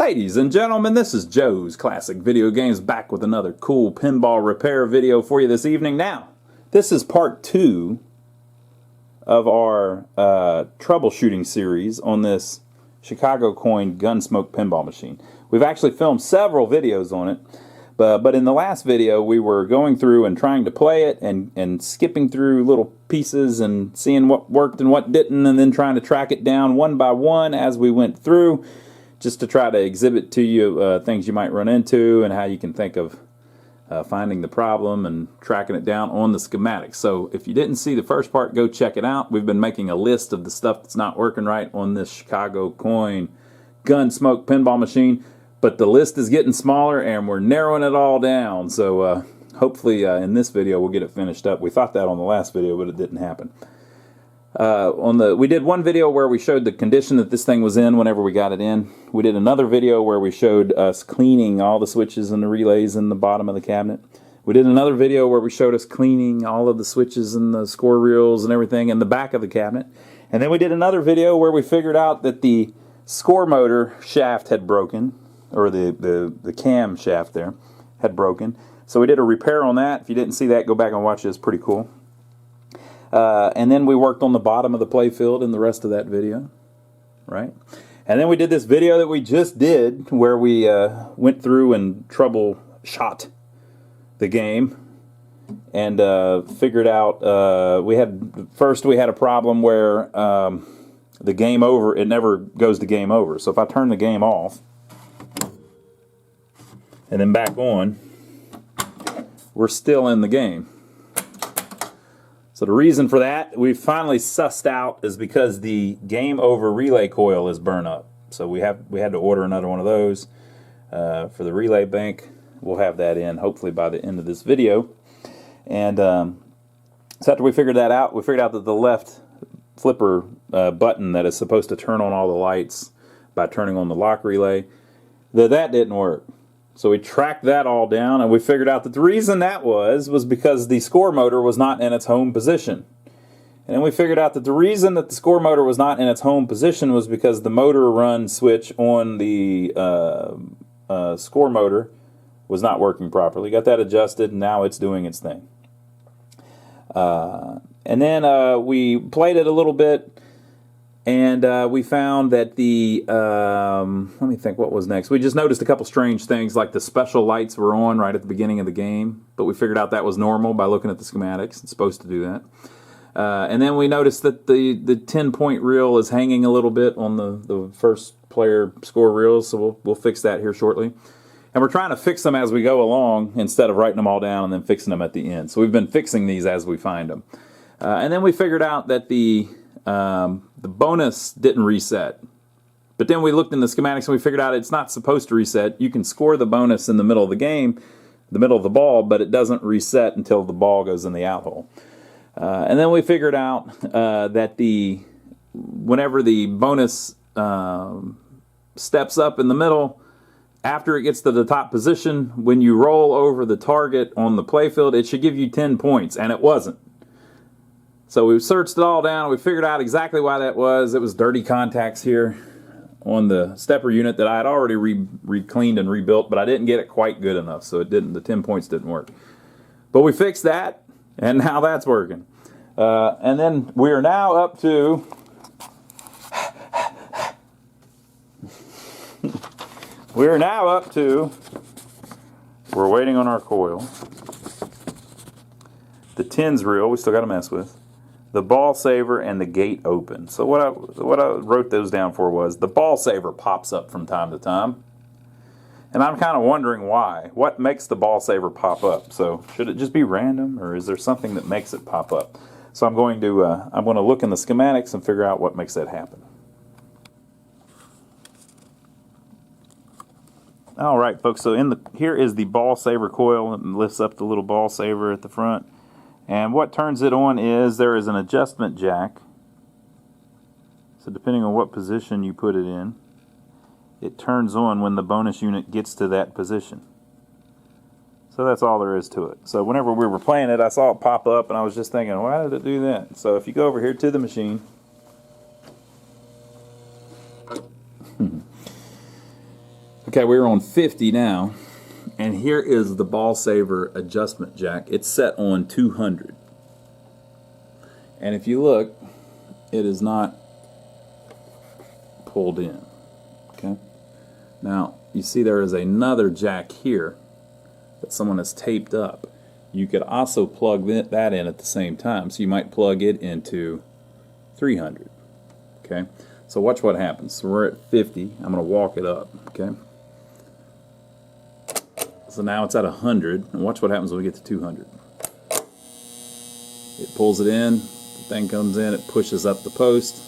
Ladies and gentlemen, this is Joe's Classic Video Games back with another cool pinball repair video for you this evening. Now, this is part 2 of our troubleshooting series on this Chicago coin GUNSMOKE pinball machine. We've actually filmed several videos on it, but in the last video we were going through and trying to play it and skipping through little pieces and seeing what worked and what didn't, and then trying to track it down one by one as we went through, just to try to exhibit to you things you might run into and how you can think of finding the problem and tracking it down on the schematics. So if you didn't see the first part, go check it out. We've been making a list of the stuff that's not working right on this Chicago coin GUNSMOKE pinball machine, but the list is getting smaller and we're narrowing it all down. So hopefully in this video we'll get it finished up. We thought that on the last video, but it didn't happen. We did one video where we showed the condition that this thing was in whenever we got it in. We did another video where we showed us cleaning all the switches and the relays in the bottom of the cabinet. We did another video where we showed us cleaning all of the switches and the score reels and everything in the back of the cabinet. And then we did another video where we figured out that the score motor shaft had broken, or the cam shaft there had broken. So we did a repair on that. If you didn't see that, go back and watch it. It's pretty cool. And then we worked on the bottom of the playfield in the rest of that video, right? And then we did this video that we just did where we went through and troubleshot the game and figured out we had a problem where the game over, it never goes to game over. So if I turn the game off and then back on, we're still in the game. So the reason for that, we finally sussed out, is because the game over relay coil is burnt up. So we had to order another one of those for the relay bank. We'll have that in hopefully by the end of this video. And so after we figured that out, we figured out that the left flipper button that is supposed to turn on all the lights by turning on the lock relay, that didn't work. So we tracked that all down, and we figured out that the reason that was because the score motor was not in its home position. And then we figured out that the reason that the score motor was not in its home position was because the motor run switch on the score motor was not working properly. Got that adjusted, and now it's doing its thing. And then we played it a little bit, and we found that the, let me think what was next. We just noticed a couple strange things, like the special lights were on right at the beginning of the game, but we figured out that was normal by looking at the schematics. It's supposed to do that. And then we noticed that the 10-point reel is hanging a little bit on the first player score reels, so we'll fix that here shortly. And we're trying to fix them as we go along instead of writing them all down and then fixing them at the end. So we've been fixing these as we find them. And then we figured out that the bonus didn't reset. But then we looked in the schematics and we figured out it's not supposed to reset. You can score the bonus in the middle of the game, the middle of the ball, but it doesn't reset until the ball goes in the out hole. And then we figured out that whenever the bonus steps up in the middle, after it gets to the top position, when you roll over the target on the playfield, it should give you 10 points, and it wasn't. So we searched it all down. We figured out exactly why that was. It was dirty contacts here on the stepper unit that I had already re-cleaned and rebuilt, but I didn't get it quite good enough, so the 10 points didn't work. But we fixed that, and now that's working. And then we are now up to we're waiting on our coil. The tins reel we still got to mess with. The ball saver and the gate open. So what I wrote those down for was the ball saver pops up from time to time, and I'm kind of wondering why. What makes the ball saver pop up? So should it just be random, or is there something that makes it pop up? So I'm going to look in the schematics and figure out what makes that happen. All right, folks. So here is the ball saver coil, and lifts up the little ball saver at the front. And what turns it on is there is an adjustment jack. So depending on what position you put it in, it turns on when the bonus unit gets to that position. So that's all there is to it. So whenever we were playing it, I saw it pop up and I was just thinking, why did it do that? So if you go over here to the machine, Okay, we're on 50 now, and here is the ball saver adjustment jack. It's set on 200. And if you look, it is not pulled in. Okay. Now, you see there is another jack here that someone has taped up. You could also plug that in at the same time. So you might plug it into 300. Okay. So watch what happens. So we're at 50. I'm going to walk it up. Okay. So now it's at 100, and watch what happens when we get to 200. It pulls it in, the thing comes in, it pushes up the post.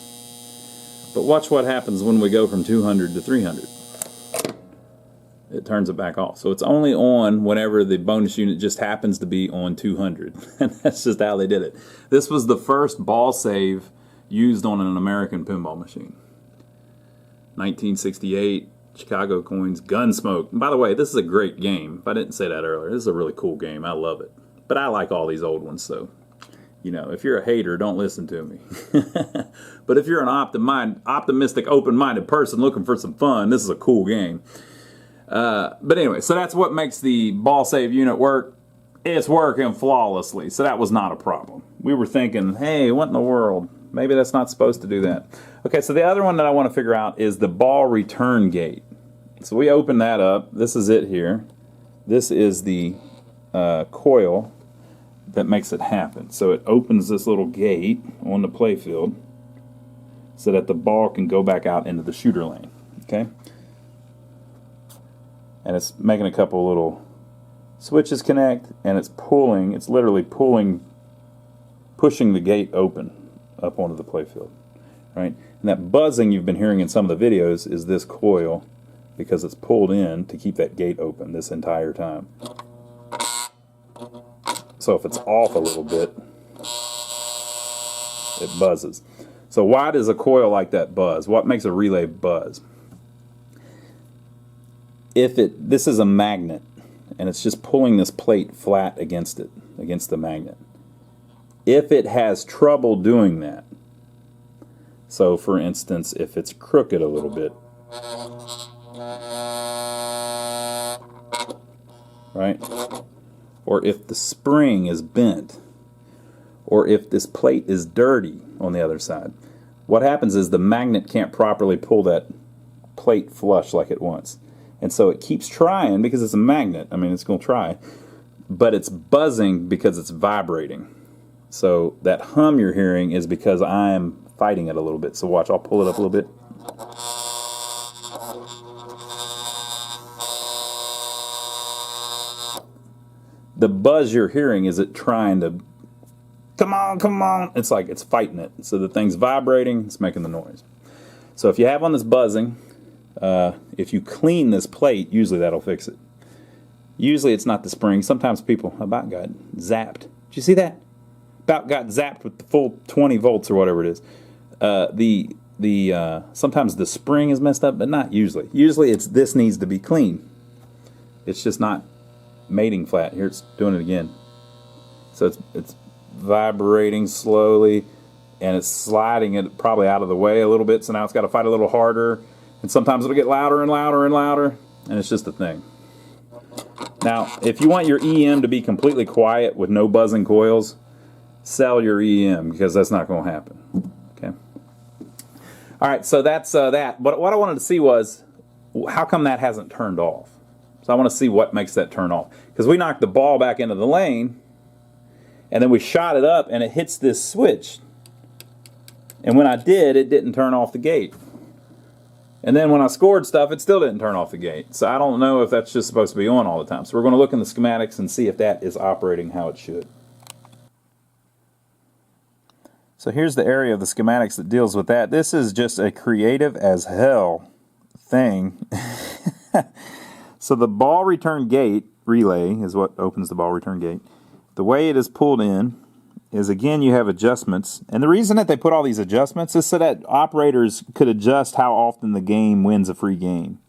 But watch what happens when we go from 200 to 300. It turns it back off. So it's only on whenever the bonus unit just happens to be on 200. And that's just how they did it. This was the first ball save used on an American pinball machine. 1968. Chicago coins, GUNSMOKE. And by the way, this is a great game. If I didn't say that earlier, this is a really cool game. I love it. But I like all these old ones, so, you know, if you're a hater, don't listen to me. But if you're an optimistic, open-minded person looking for some fun, this is a cool game. But anyway, so that's what makes the ball save unit work. It's working flawlessly, so that was not a problem. We were thinking, hey, what in the world? Maybe that's not supposed to do that. Okay, so the other one that I want to figure out is the ball return gate. So we open that up. This is it here. This is the coil that makes it happen. So it opens this little gate on the playfield so that the ball can go back out into the shooter lane. Okay? And it's making a couple little switches connect, and it's pulling, it's literally pushing the gate open up onto the playfield. Right? And that buzzing you've been hearing in some of the videos is this coil, because it's pulled in to keep that gate open this entire time. So if it's off a little bit, it buzzes. So why does a coil like that buzz? What makes a relay buzz? This is a magnet, and it's just pulling this plate flat against it, against the magnet. If it has trouble doing that, so for instance, if it's crooked a little bit, right? Or if the spring is bent, or if this plate is dirty on the other side, what happens is the magnet can't properly pull that plate flush like it wants. And so it keeps trying because it's a magnet. I mean, it's going to try. But it's buzzing because it's vibrating. So that hum you're hearing is because I'm fighting it a little bit. So watch, I'll pull it up a little bit. The buzz you're hearing is it trying to, come on, come on. It's like it's fighting it. So the thing's vibrating, it's making the noise. So if you have one that's buzzing, if you clean this plate, usually that'll fix it. Usually it's not the spring. Sometimes people about got zapped. Did you see that? About got zapped with the full 20 volts or whatever it is. Sometimes the spring is messed up, but not usually. Usually this needs to be clean. It's just not mating flat. Here it's doing it again. So it's vibrating slowly, and it's sliding it probably out of the way a little bit, so now it's got to fight a little harder, and sometimes it'll get louder and louder and louder, and it's just a thing. Now, if you want your EM to be completely quiet with no buzzing coils, sell your EM, because that's not going to happen. Okay. All right, so that's that. But what I wanted to see was, how come that hasn't turned off? So I want to see what makes that turn off. Because we knocked the ball back into the lane, and then we shot it up, and it hits this switch. And when I did, it didn't turn off the gate. And then when I scored stuff, it still didn't turn off the gate. So I don't know if that's just supposed to be on all the time. So we're going to look in the schematics and see if that is operating how it should. So here's the area of the schematics that deals with that. This is just a creative as hell thing. So the ball return gate relay is what opens the ball return gate. The way it is pulled in is, again, you have adjustments. And the reason that they put all these adjustments is so that operators could adjust how often the game wins a free game.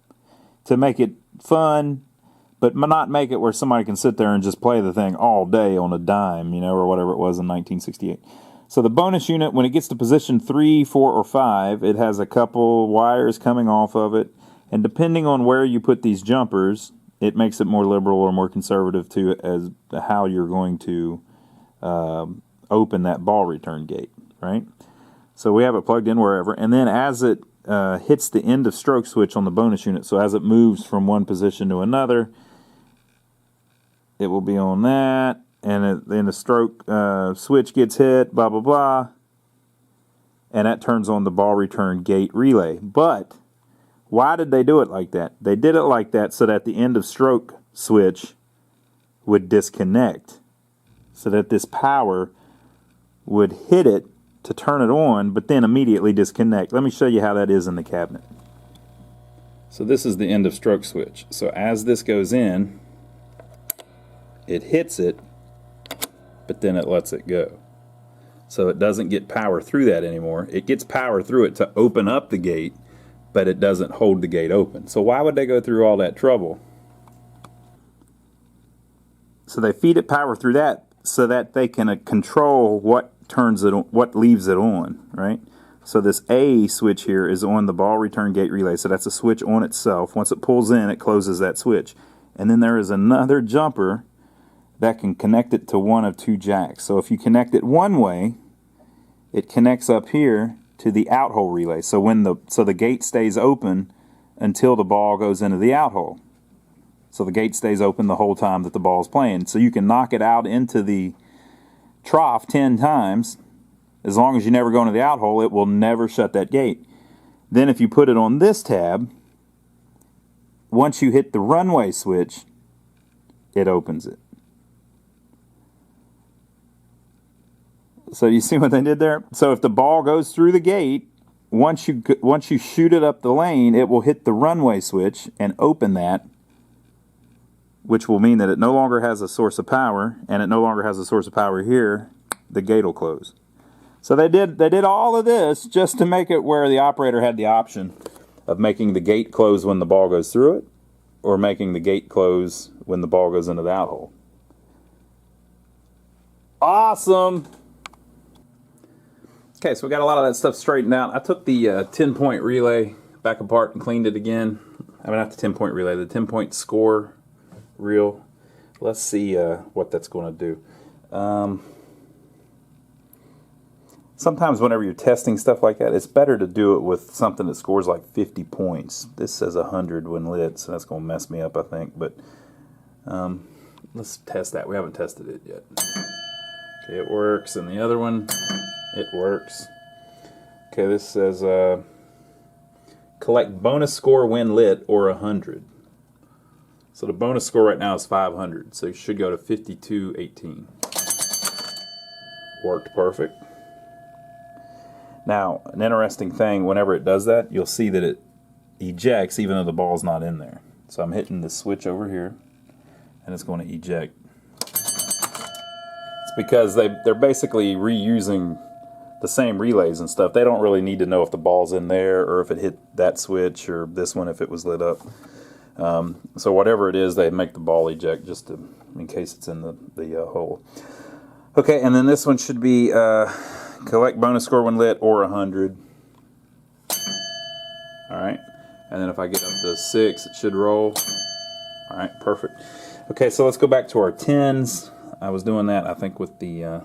To make it fun, but not make it where somebody can sit there and just play the thing all day on a dime, you know, or whatever it was in 1968. So the bonus unit, when it gets to position 3, 4, or 5, it has a couple wires coming off of it, And depending on where you put these jumpers, it makes it more liberal or more conservative to as how you're going to open that ball return gate, right? So we have it plugged in wherever, and then as it hits the end of stroke switch on the bonus unit, so as it moves from one position to another, it will be on that, and then the stroke switch gets hit, blah, blah, blah, and that turns on the ball return gate relay. But why did they do it like that? They did it like that so that the end of stroke switch would disconnect, so that this power would hit it to turn it on, but then immediately disconnect. Let me show you how that is in the cabinet. So this is the end of stroke switch. So as this goes in, it hits it, but then it lets it go. So it doesn't get power through that anymore. It gets power through it to open up the gate, but it doesn't hold the gate open. So why would they go through all that trouble? So they feed it power through that so that they can control what turns it on, what leaves it on, right? So this A switch here is on the ball return gate relay. So that's a switch on itself. Once it pulls in, it closes that switch. And then there is another jumper that can connect it to one of two jacks. So if you connect it one way, it connects up here to the out hole relay. So the gate stays open until the ball goes into the out hole. So the gate stays open the whole time that the ball is playing. So you can knock it out into the trough 10 times. As long as you never go into the out hole, it will never shut that gate. Then if you put it on this tab, once you hit the runway switch, it opens it. So you see what they did there? So if the ball goes through the gate, once you shoot it up the lane, it will hit the runway switch and open that, which will mean that it no longer has a source of power, and it no longer has a source of power here. The gate will close. So they did all of this just to make it where the operator had the option of making the gate close when the ball goes through it, or making the gate close when the ball goes into the out hole. Awesome! Okay, so we got a lot of that stuff straightened out. I took the 10-point relay back apart and cleaned it again. I mean, not the 10-point relay, the 10-point score reel. Let's see what that's going to do. Sometimes whenever you're testing stuff like that, it's better to do it with something that scores like 50 points. This says 100 when lit, so that's going to mess me up, I think. But let's test that. We haven't tested it yet. Okay, it works. And the other one, it works. Okay, this says collect bonus score when lit or 100. So the bonus score right now is 500, so you should go to 5218. Worked perfect. Now, an interesting thing, whenever it does that, you'll see that it ejects even though the ball's not in there. So I'm hitting the switch over here, and it's going to eject. It's because they're basically reusing the same relays and stuff. They don't really need to know if the ball's in there or if it hit that switch or this one if it was lit up. So whatever it is, they make the ball eject just in case it's in the hole. Okay, and then this one should be collect bonus score when lit or 100. Alright, and then if I get up to 6, it should roll. Alright, perfect. Okay, so let's go back to our 10s. I was doing that, I think, with the...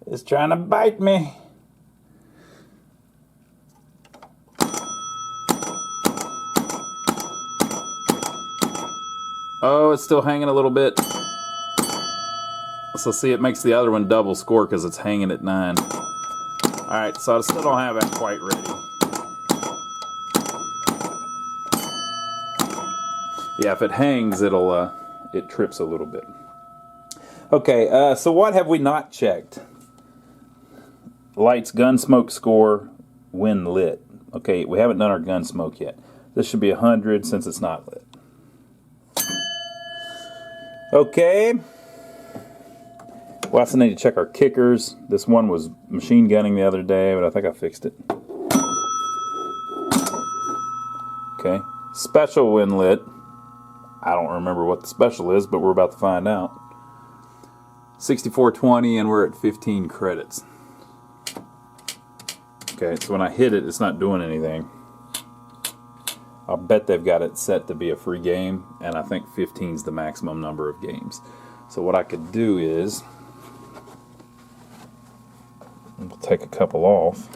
it's trying to bite me. Oh, it's still hanging a little bit. So see, it makes the other one double score because it's hanging at 9. Alright, so I still don't have that quite ready. Yeah, if it hangs, it trips a little bit. Okay, so what have we not checked? Lights GUNSMOKE score when lit. Okay, we haven't done our GUNSMOKE yet. This should be 100 since it's not lit. Okay. We also need to check our kickers. This one was machine gunning the other day, but I think I fixed it. Okay. Special when lit. I don't remember what the special is, but we're about to find out. 6420, and we're at 15 credits. Okay, so when I hit it, it's not doing anything. I'll bet they've got it set to be a free game, and I think 15 is the maximum number of games. So what I could do is, we'll take a couple off.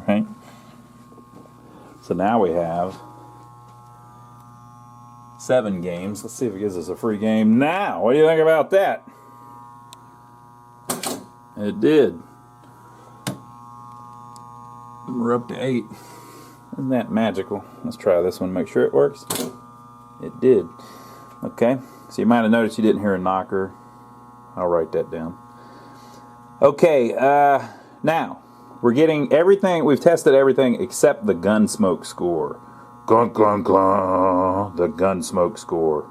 Right? So now we have 7 games. Let's see if it gives us a free game now. What do you think about that? It did. We're up to 8. Isn't that magical? Let's try this one, make sure it works. It did. Okay, so you might have noticed you didn't hear a knocker. I'll write that down. Okay, now we're getting everything. We've tested everything except the GUNSMOKE score. The GUNSMOKE score.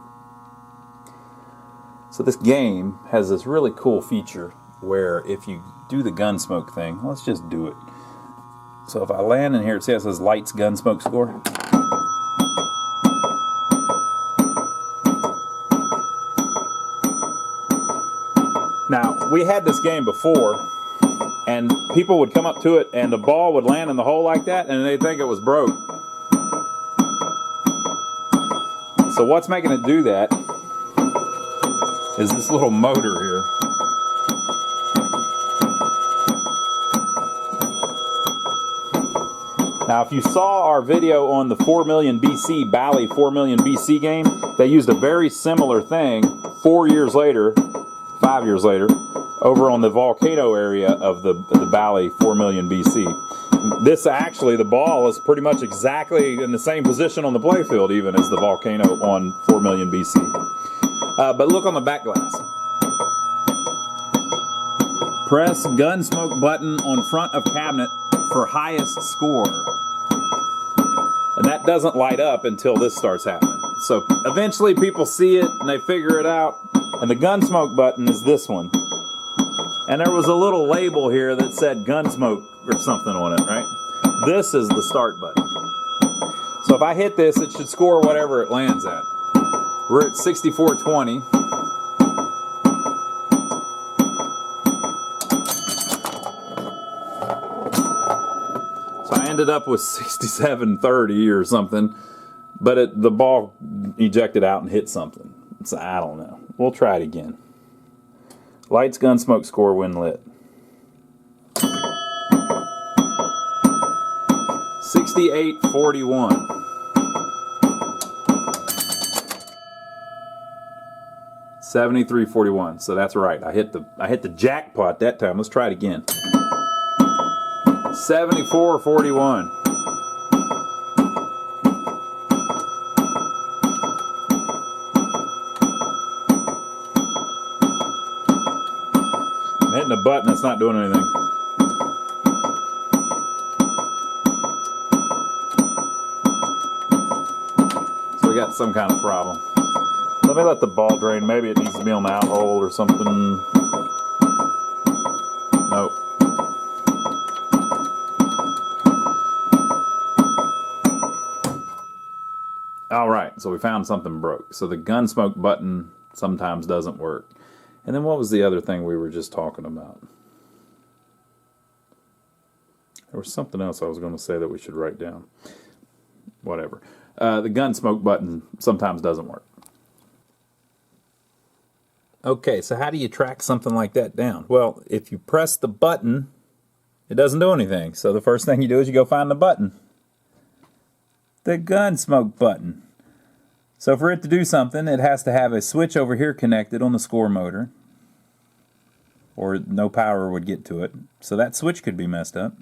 So this game has this really cool feature where if you do the GUNSMOKE thing, let's just do it. So if I land in here, it says lights GUNSMOKE score. Now, we had this game before, and people would come up to it, and the ball would land in the hole like that, and they'd think it was broke. So what's making it do that is this little motor here. Now, if you saw our video on the 4 million BC, Bally 4 million BC game, they used a very similar thing 4 years later, 5 years later, over on the volcano area of the Bally 4 million BC. This actually, the ball is pretty much exactly in the same position on the playfield even as the volcano on 4 million BC. But look on the back glass. Press GUNSMOKE button on front of cabinet for highest score. And that doesn't light up until this starts happening. So eventually people see it and they figure it out. And the GUNSMOKE button is this one. And there was a little label here that said GUNSMOKE or something on it, right? This is the start button. So if I hit this, it should score whatever it lands at. We're at 6420. So I ended up with 6730 or something, but the ball ejected out and hit something. So I don't know. We'll try it again. Lights GUNSMOKE score when lit. 6841. 7341. So that's right. I hit the jackpot that time. Let's try it again. 7441. I'm hitting a button that's not doing anything. So we got some kind of problem. Let me let the ball drain. Maybe it needs to be on the out hole or something. Nope. Alright, so we found something broke. So the GUNSMOKE button sometimes doesn't work. And then what was the other thing we were just talking about? There was something else I was going to say that we should write down. Whatever. The GUNSMOKE button sometimes doesn't work. Okay, so how do you track something like that down? Well, if you press the button, it doesn't do anything. So the first thing you do is you go find the button. The GUNSMOKE button. So for it to do something, it has to have a switch over here connected on the score motor, or no power would get to it. So that switch could be messed up.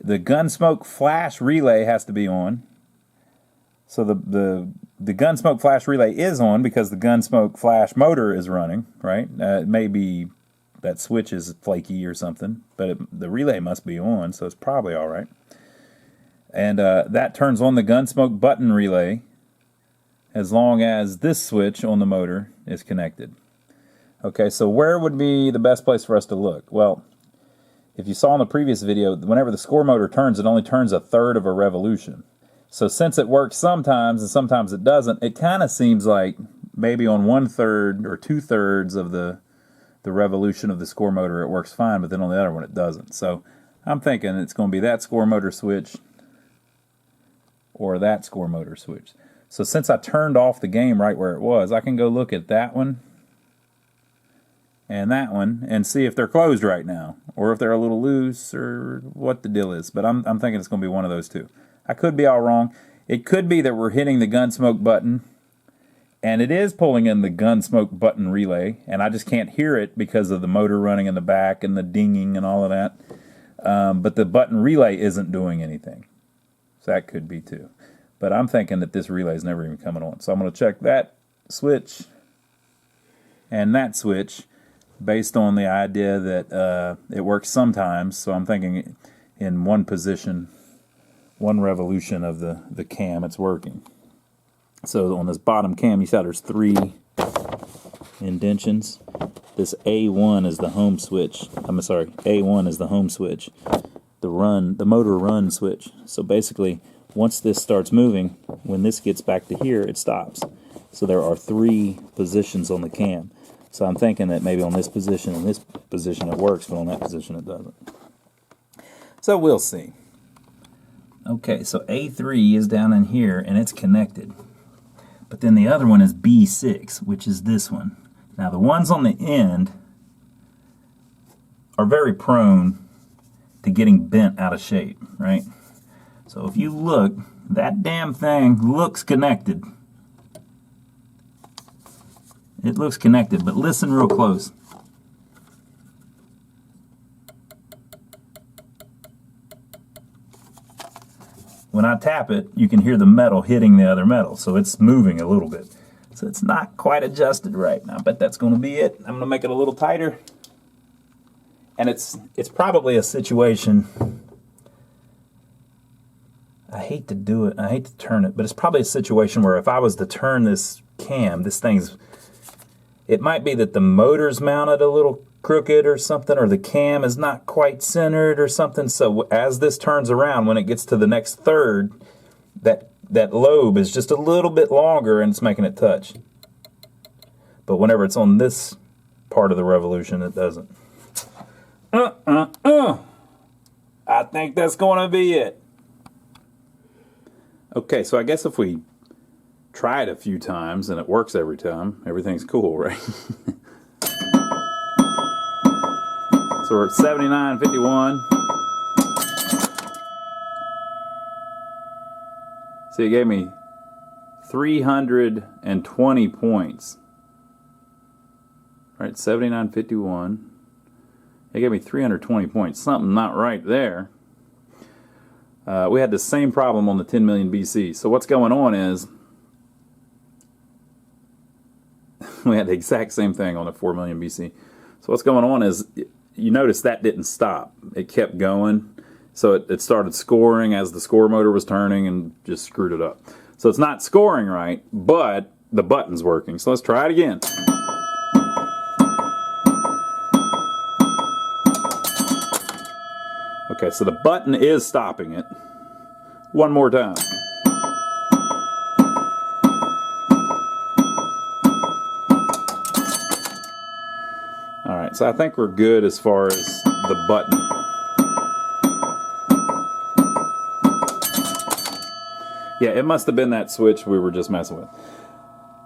The GUNSMOKE flash relay has to be on. So the GUNSMOKE flash relay is on because the GUNSMOKE flash motor is running, right? It may be that switch is flaky or something, but the relay must be on, so it's probably all right. And that turns on the GUNSMOKE button relay as long as this switch on the motor is connected. Okay, so where would be the best place for us to look? Well, if you saw in the previous video, whenever the score motor turns, it only turns 1/3 of a revolution. So since it works sometimes and sometimes it doesn't, it kind of seems like maybe on 1/3 or 2/3 of the the revolution of the score motor, it works fine, but then on the other one it doesn't. So I'm thinking it's going to be that score motor switch or that score motor switch. So since I turned off the game right where it was, I can go look at that one and that one and see if they're closed right now, or if they're a little loose, or what the deal is. But I'm thinking it's going to be one of those two. I could be all wrong. It could be that we're hitting the GUNSMOKE button, and it is pulling in the GUNSMOKE button relay, and I just can't hear it because of the motor running in the back and the dinging and all of that. But the button relay isn't doing anything. So that could be too. But I'm thinking that this relay is never even coming on. So I'm going to check that switch and that switch based on the idea that it works sometimes. So I'm thinking in one position, one revolution of the cam, it's working. So on this bottom cam, you saw there's 3 indentions. This A1 is the home switch. I'm sorry, A1 is the home switch. The motor run switch. So basically, once this starts moving, when this gets back to here, it stops. So there are 3 positions on the cam. So I'm thinking that maybe on this position and this position it works, but on that position it doesn't. So we'll see. Okay, so A3 is down in here and it's connected. But then the other one is B6, which is this one. Now the ones on the end are very prone to getting bent out of shape, right? So if you look, that damn thing looks connected. It looks connected, but listen real close. When I tap it, you can hear the metal hitting the other metal, so it's moving a little bit. So it's not quite adjusted right now, but that's going to be it. I'm going to make it a little tighter. And it's probably a situation, I hate to do it, I hate to turn it, but it's probably a situation where if I was to turn this cam, it might be that the motor's mounted a little crooked or something, or the cam is not quite centered or something. So as this turns around, when it gets to the next third, that lobe is just a little bit longer and it's making it touch. But whenever it's on this part of the revolution, it doesn't. I think that's going to be it. Okay, so I guess if we try it a few times and it works every time, everything's cool, right? So we're at 79.51. So it gave me 320 points. Right, 79.51. It gave me 320 points. Something not right there. We had the same problem on the 10 million BC. So what's going on is we had the exact same thing on the 4 million BC. So what's going on is, you notice that didn't stop. It kept going. So it started scoring as the score motor was turning and just screwed it up. So it's not scoring right, but the button's working. So let's try it again. Okay, so the button is stopping it. One more time. Alright, so I think we're good as far as the button. Yeah, it must have been that switch we were just messing with.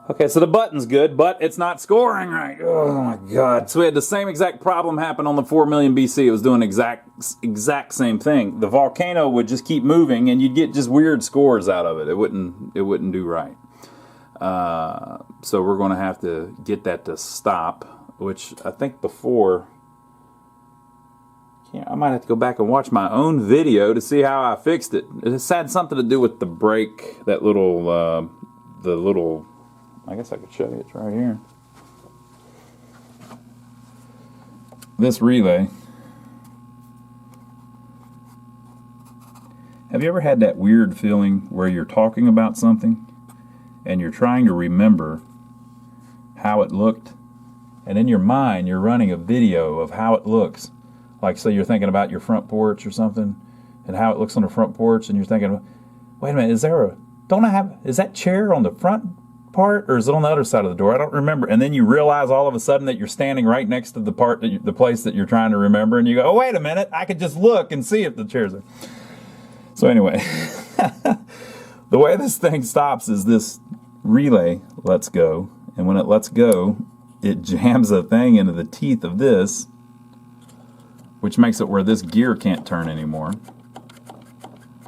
Okay, so the button's good, but it's not scoring right. Oh my god. So we had the same exact problem happen on the 4 million BC. It was doing exact same thing. The volcano would just keep moving and you'd get just weird scores out of it. It wouldn't do right. So we're going to have to get that to stop, which I think before, I might have to go back and watch my own video to see how I fixed it. It had something to do with the brake, that little, I guess I could show you, it's right here. This relay. Have you ever had that weird feeling where you're talking about something and you're trying to remember how it looked, and in your mind you're running a video of how it looks? Like, say you're thinking about your front porch or something and how it looks on the front porch, and you're thinking, wait a minute, is that chair on the front part, or is it on the other side of the door? I don't remember. And then you realize all of a sudden that you're standing right next to the part, the place that you're trying to remember, and you go, oh, wait a minute, I could just look and see if the chair's there. So anyway, the way this thing stops is this relay lets go, and when it lets go, it jams the thing into the teeth of this, which makes it where this gear can't turn anymore,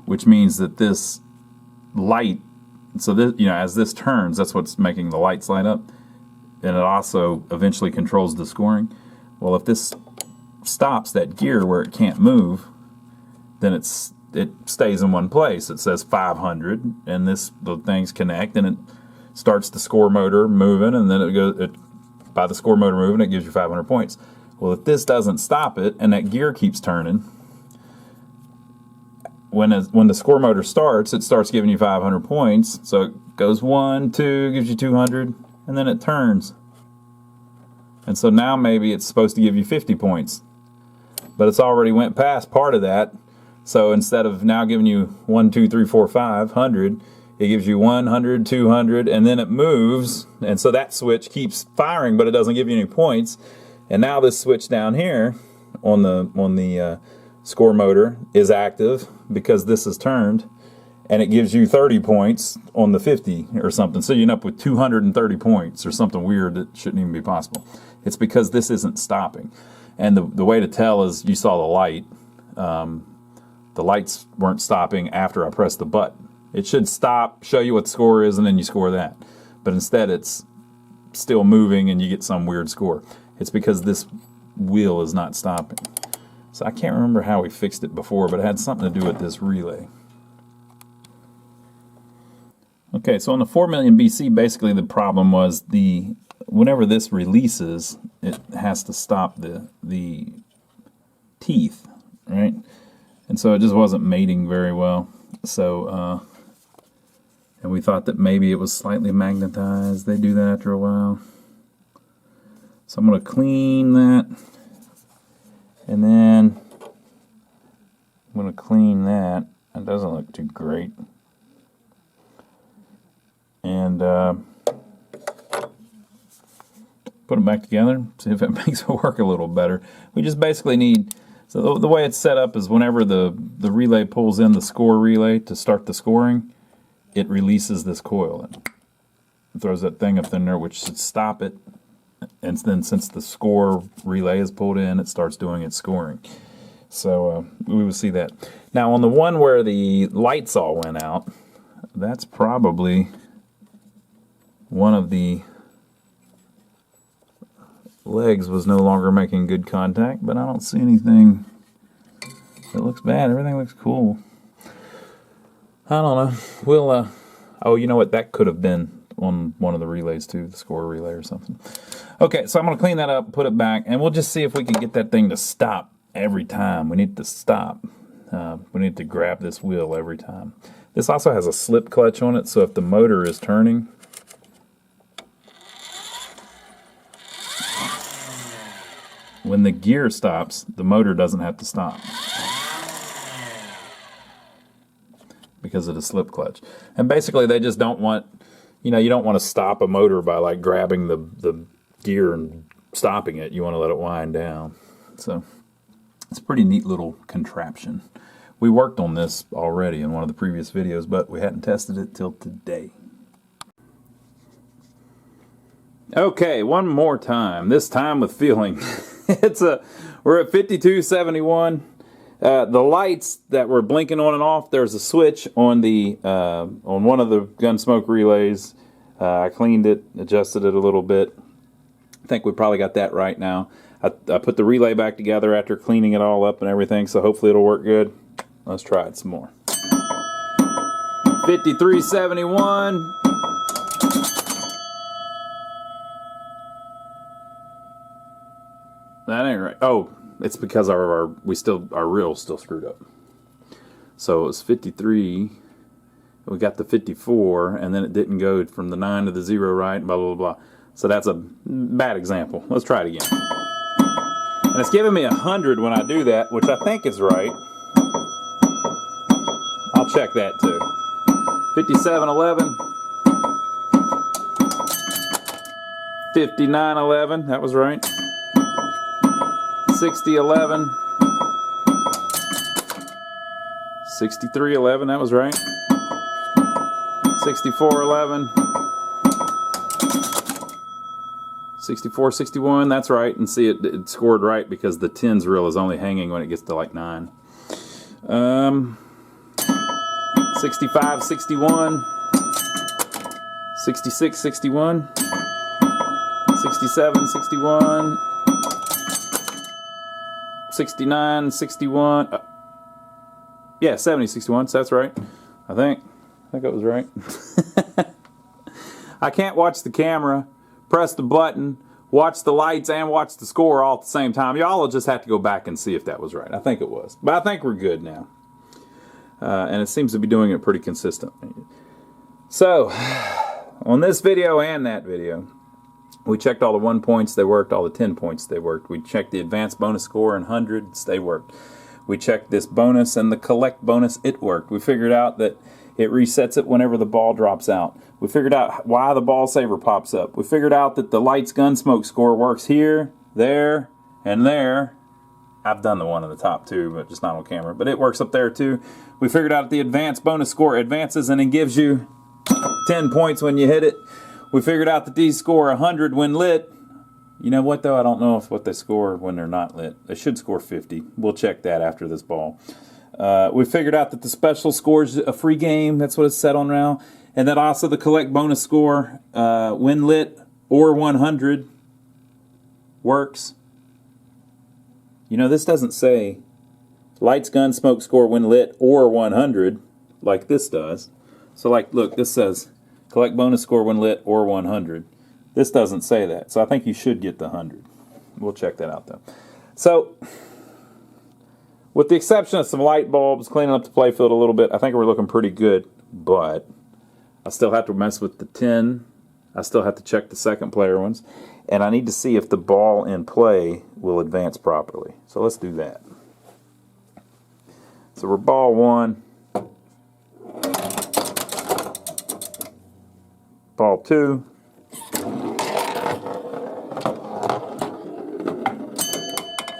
which means that this light, so this, you know, as this turns, that's what's making the lights light up, and it also eventually controls the scoring. Well, if this stops that gear where it can't move, then it stays in one place. It says 500, and the things connect, and it starts the score motor moving, and then by the score motor moving, it gives you 500 points. Well, if this doesn't stop it, and that gear keeps turning, when the score motor starts, it starts giving you 500 points. So it goes 1, 2, gives you 200, and then it turns. And so now maybe it's supposed to give you 50 points, but it's already went past part of that. So instead of now giving you 1, 2, 3, 4, 5, 100, it gives you 100, 200, and then it moves. And so that switch keeps firing, but it doesn't give you any points. And now this switch down here on the score motor is active because this is turned, and it gives you 30 points on the 50 or something. So you end up with 230 points or something weird that shouldn't even be possible. It's because this isn't stopping. And the way to tell is you saw the light. The lights weren't stopping after I pressed the button. It should stop, show you what the score is, and then you score that. But instead it's still moving and you get some weird score. It's because this wheel is not stopping. So I can't remember how we fixed it before, but it had something to do with this relay. Okay, so on the 4 million BC, basically the problem was whenever this releases, it has to stop the teeth, right? And so it just wasn't mating very well. So, and we thought that maybe it was slightly magnetized. They do that after a while. So I'm going to clean that, and then I'm going to clean that. It doesn't look too great. And put them back together, see if it makes it work a little better. We just basically need, so the way it's set up is whenever the relay pulls in the score relay to start the scoring, it releases this coil and it throws that thing up in there, which should stop it. And then since the score relay is pulled in, it starts doing its scoring. So we will see that. Now on the one where the lights all went out, that's probably one of the legs was no longer making good contact, but I don't see anything that looks bad. Everything looks cool. I don't know. We'll, oh, you know what? That could have been on one of the relays too, the score relay or something. Okay, so I'm going to clean that up, put it back, and we'll just see if we can get that thing to stop every time. We need to stop. We need to grab this wheel every time. This also has a slip clutch on it, so if the motor is turning, when the gear stops, the motor doesn't have to stop because of the slip clutch. And basically they just don't want, you know, you don't want to stop a motor by like grabbing the gear and stopping it. You want to let it wind down. So it's a pretty neat little contraption. We worked on this already in one of the previous videos, but we hadn't tested it till today. Okay, one more time. This time with feeling. We're at 5271. The lights that were blinking on and off, there's a switch on on one of the GUNSMOKE relays. I cleaned it, adjusted it a little bit. I think we probably got that right now. I put the relay back together after cleaning it all up and everything, so hopefully it'll work good. Let's try it some more. 5371. That ain't right. Oh, it's because our reel's still screwed up. So it was 53. We got the 54, and then it didn't go from the 9 to the 0 right, blah, blah, blah. So that's a bad example. Let's try it again. And it's giving me 100 when I do that, which I think is right. I'll check that too. 5711. 5911, that was right. 6011. 6311, that was right. 6411. 6461, that's right. And see, it scored right because the 10's reel is only hanging when it gets to like 9. 65 61. 66 61. 67 61. 69 61. Yeah, 70 61, so that's right. I think it was right. I can't watch the camera, press the button, watch the lights, and watch the score all at the same time. Y'all will just have to go back and see if that was right. I think it was. But I think we're good now. And it seems to be doing it pretty consistently. So, on this video and that video, we checked all the 1 points, they worked, all the 10 points, they worked. We checked the advanced bonus score and hundreds, they worked. We checked this bonus and the collect bonus, it worked. We figured out that it resets it whenever the ball drops out. We figured out why the ball saver pops up. We figured out that the lights GUNSMOKE score works here, there, and there. I've done the one on the top too, but just not on camera. But it works up there too. We figured out that the advanced bonus score advances and it gives you 10 points when you hit it. We figured out that these score 100 when lit. You know what though? I don't know what they score when they're not lit. They should score 50. We'll check that after this ball. We figured out that the special scores a free game. That's what it's set on now. And that also the collect bonus score when lit or 100 works. You know, this doesn't say lights GUNSMOKE score when lit or 100 like this does. So like, look, this says collect bonus score when lit or 100. This doesn't say that. So I think you should get the 100. We'll check that out though. So, with the exception of some light bulbs, cleaning up the playfield a little bit, I think we're looking pretty good. But I still have to mess with the 10. I still have to check the second player ones. And I need to see if the ball in play will advance properly. So let's do that. So we're ball 1. Ball 2.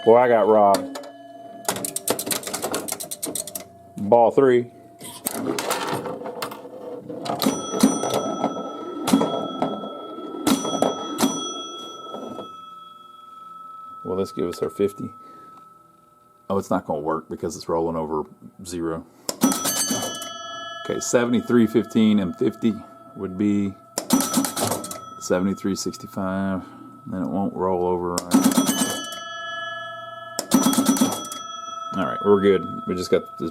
Boy, I got robbed. Ball 3. Will this give us our 50? Oh, it's not going to work because it's rolling over 0. Okay, 73, 15, and 50 would be 73, 65. Then it won't roll over right. Alright, we're good. We just got this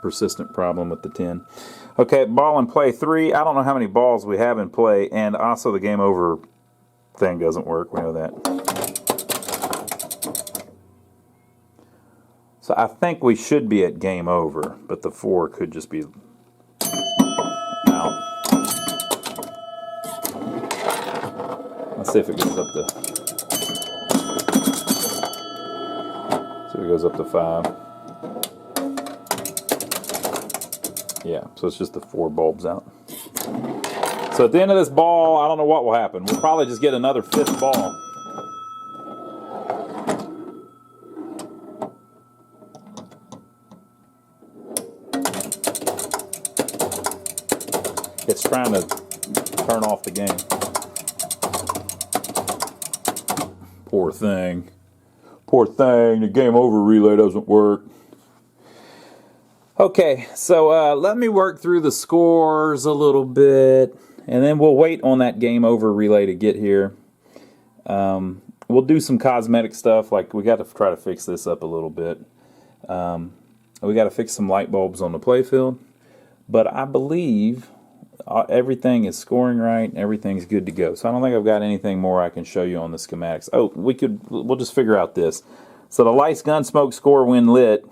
persistent problem with the 10. Okay, ball in play 3. I don't know how many balls we have in play, and also the game over thing doesn't work. We know that. So I think we should be at game over, but the 4 could just be out. Let's see if it goes up to... So it goes up to 5. Yeah, so it's just the 4 bulbs out. So at the end of this ball, I don't know what will happen. We'll probably just get another 5th ball. It's trying to turn off the game. Poor thing. Poor thing, the game over relay doesn't work. Okay, so let me work through the scores a little bit, and then we'll wait on that game over relay to get here. We'll do some cosmetic stuff, like we got to try to fix this up a little bit. We got to fix some light bulbs on the playfield, but I believe everything is scoring right and everything's good to go. So I don't think I've got anything more I can show you on the schematics. Oh, we'll just figure out this. So the lights GUNSMOKE score when lit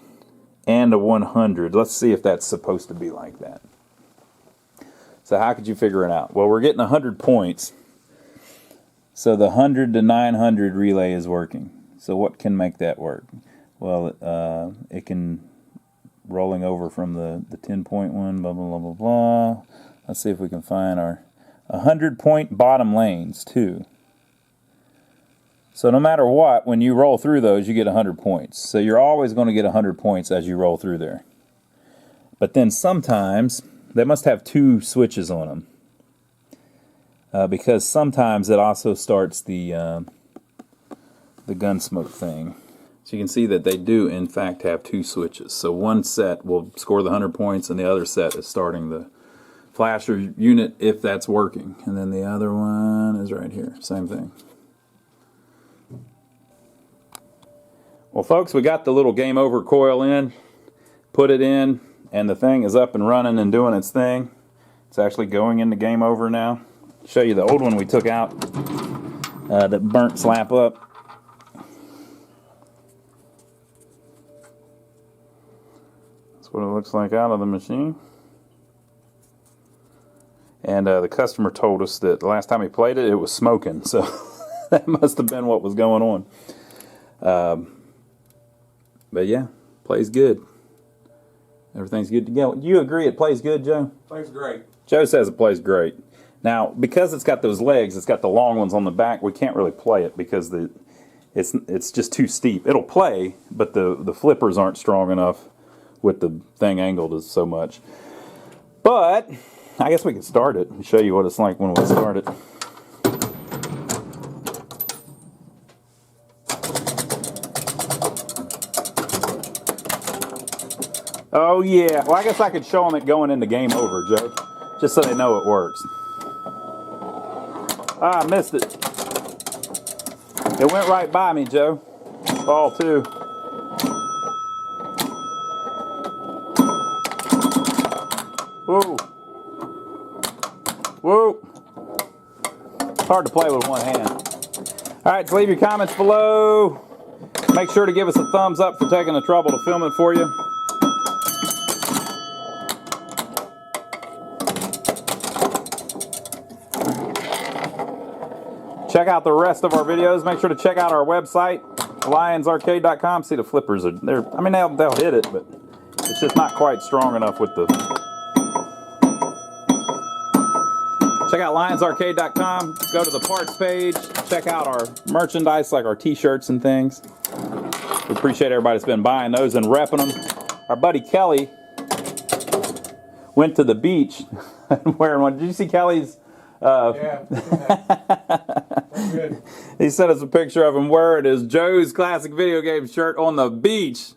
and a 100. Let's see if that's supposed to be like that. So how could you figure it out? Well, we're getting 100 points. So the 100 to 900 relay is working. So what can make that work? Well, it can rolling over from the 10-point one, blah, blah, blah, blah, blah. Let's see if we can find our 100-point bottom lanes, too. So no matter what, when you roll through those, you get 100 points. So you're always going to get 100 points as you roll through there. But then sometimes, they must have 2 switches on them. Because sometimes it also starts the GUNSMOKE thing. So you can see that they do, in fact, have 2 switches. So one set will score the 100 points, and the other set is starting the flasher unit if that's working. And then the other one is right here. Same thing. Well, folks, we got the little game over coil in, put it in, and the thing is up and running and doing its thing. It's actually going into game over now. Show you the old one we took out that burnt slap up. That's what it looks like out of the machine. And the customer told us that the last time he played it, it was smoking. So that must have been what was going on. But yeah, plays good. Everything's good to go. Do you agree it plays good, Joe? Plays great. Joe says it plays great. Now, because it's got those legs, it's got the long ones on the back, we can't really play it because it's just too steep. It'll play, but the flippers aren't strong enough with the thing angled so much. But I guess we can start it and show you what it's like when we start it. Oh yeah, well I guess I could show them it going into game over, Joe, just so they know it works. Ah, I missed it. It went right by me, Joe. Ball 2. Whoa. Whoa. It's hard to play with one hand. Alright, so leave your comments below. Make sure to give us a thumbs up for taking the trouble to film it for you. Check out the rest of our videos. Make sure to check out our website, lionsarcade.com. See, the flippers are there. I mean, they'll hit it, but it's just not quite strong enough with the. Check out lionsarcade.com. Go to the parts page. Check out our merchandise, like our t-shirts and things. We appreciate everybody that's been buying those and repping them. Our buddy Kelly went to the beach wearing one. Did you see Kelly's? Yeah. Good. He sent us a picture of him wearing his Joe's Classic Video Game shirt on the beach.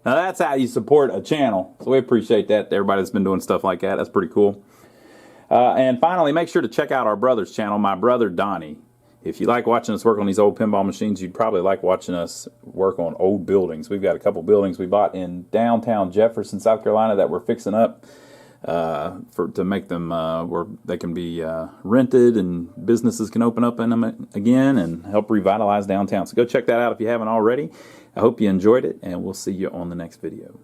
Now that's how you support a channel. So we appreciate that. Everybody that's been doing stuff like that. That's pretty cool. And finally, make sure to check out our brother's channel, my brother Donnie. If you like watching us work on these old pinball machines, you'd probably like watching us work on old buildings. We've got a couple buildings we bought in downtown Jefferson, South Carolina that we're fixing up. To make them where they can be rented and businesses can open up in them again and help revitalize downtown. So go check that out if you haven't already. I hope you enjoyed it, and we'll see you on the next video.